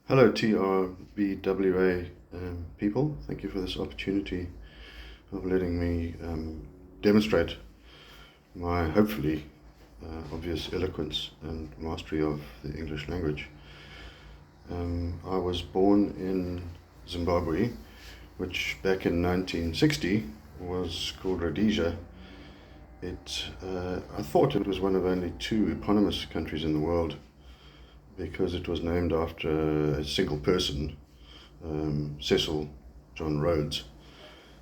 Hello, TRBWA people. Thank you for this opportunity of letting me demonstrate my hopefully obvious eloquence and mastery of the English language. I was born in Zimbabwe, which back in 1960 was called Rhodesia. I thought it was one of only two eponymous countries in the world, because it was named after a single person, Cecil John Rhodes,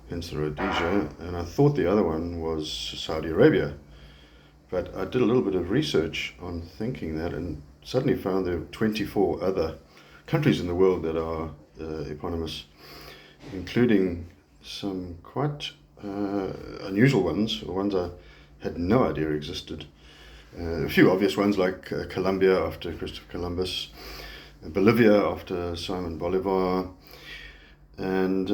hence the Rhodesia, and I thought the other one was Saudi Arabia. But I did a little bit of research on thinking that and suddenly found there are 24 other countries in the world that are eponymous, including some quite unusual ones, or ones I had no idea existed. A few obvious ones like Colombia after Christopher Columbus, Bolivia after Simon Bolivar, and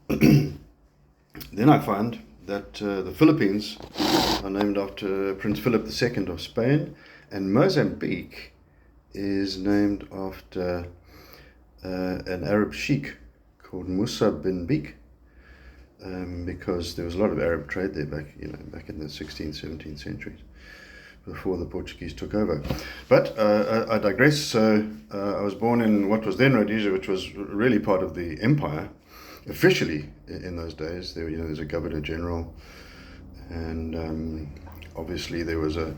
then I find that the Philippines are named after Prince Philip II of Spain, and Mozambique is named after an Arab sheikh called Musa bin Bik, because there was a lot of Arab trade there back in the 16th, 17th centuries, before the Portuguese took over. But I digress. So I was born in what was then Rhodesia, which was really part of the empire, officially in those days. There's a governor general, and obviously there was a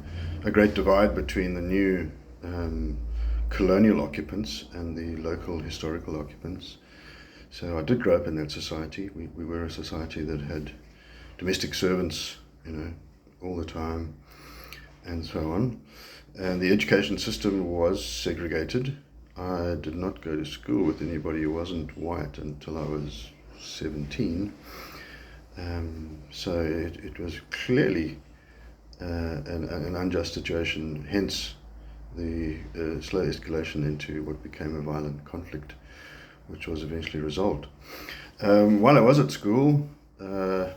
great divide between the new colonial occupants and the local historical occupants. So I did grow up in that society. We were a society that had domestic servants, all the time, and so on. And the education system was segregated. I did not go to school with anybody who wasn't white until I was 17. So it was clearly an unjust situation, hence the slow escalation into what became a violent conflict, which was eventually resolved. While I was at school, in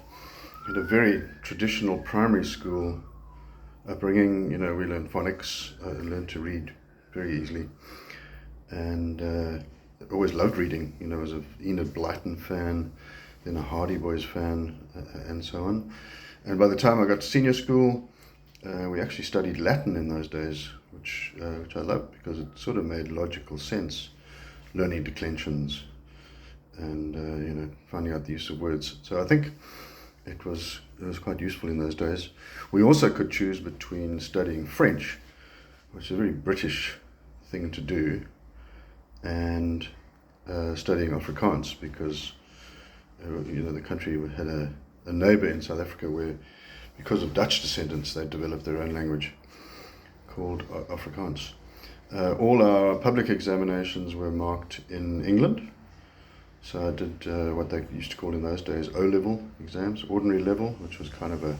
a very traditional primary school upbringing, we learned phonics, learned to read very easily, and always loved reading. I was a Enid Blyton fan, then a Hardy Boys fan, and so on. And by the time I got to senior school, we actually studied Latin in those days, which I loved because it sort of made logical sense, learning declensions and finding out the use of words. So I think it was quite useful in those days. We also could choose between studying French, which is a very British thing to do, and studying Afrikaans, because the country had a neighbour in South Africa where, because of Dutch descendants, they developed their own language called Afrikaans. All our public examinations were marked in England. So I did what they used to call in those days O-level exams, ordinary level, which was kind of a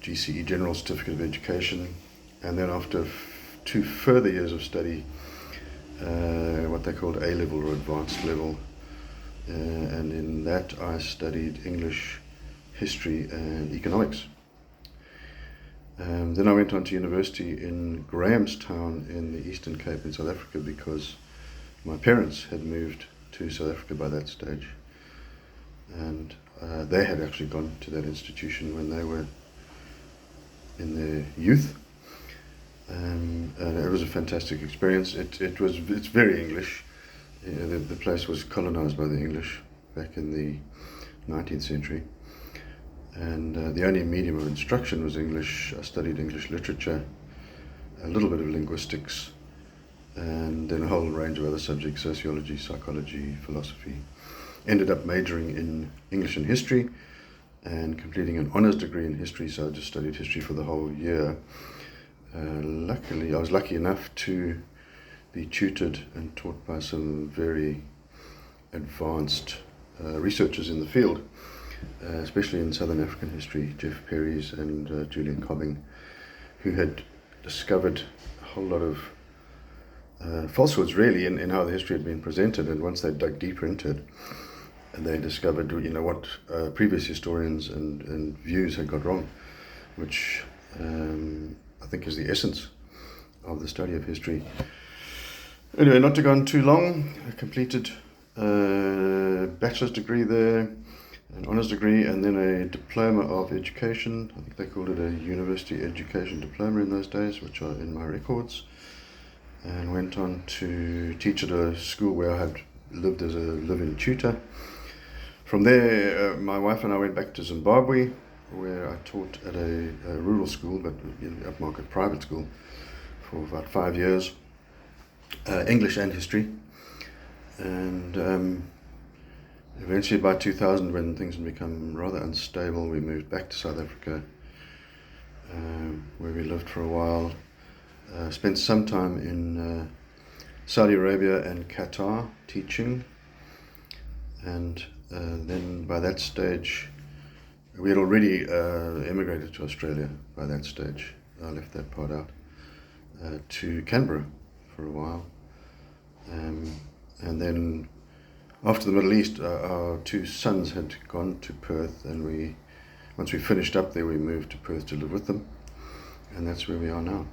GCE, General Certificate of Education. And then after 2 further years of study, what they called A-level or advanced level. And in that I studied English, history and economics. Then I went on to university in Grahamstown in the Eastern Cape in South Africa, because my parents had moved to South Africa by that stage, and they had actually gone to that institution when they were in their youth, and it was a fantastic experience. It's very English. The place was colonized by the English back in the 19th century, and the only medium of instruction was English. I studied English literature, a little bit of linguistics, and then a whole range of other subjects: sociology, psychology, philosophy. Ended up majoring in English and history and completing an honours degree in history, so I just studied history for the whole year. Luckily, I was lucky enough to be tutored and taught by some very advanced researchers in the field, especially in Southern African history, Jeff Perrys and Julian Cobbing, who had discovered a whole lot of falsehoods really in how the history had been presented. And once they dug deeper into it, they discovered what previous historians and views had got wrong, which I think is the essence of the study of history. Anyway, not to go on too long, I completed a bachelor's degree there, an honours degree, and then a diploma of education. I think they called it a university education diploma in those days, which are in my records. And went on to teach at a school where I had lived as a live-in tutor. From there, my wife and I went back to Zimbabwe, where I taught at a rural school, but upmarket private school, for about 5 years, English and history. And eventually by 2000, when things had become rather unstable, we moved back to South Africa, where we lived for a while. Spent some time in Saudi Arabia and Qatar teaching, and then by that stage we had already emigrated to Australia. By that stage I left that part out, to Canberra for a while, and then after the Middle East, our two sons had gone to Perth, and once we finished up there, we moved to Perth to live with them, and that's where we are now.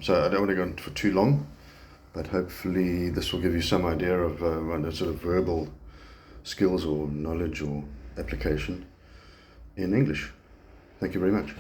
So I don't want to go on for too long, but hopefully this will give you some idea of sort of verbal skills or knowledge or application in English. Thank you very much.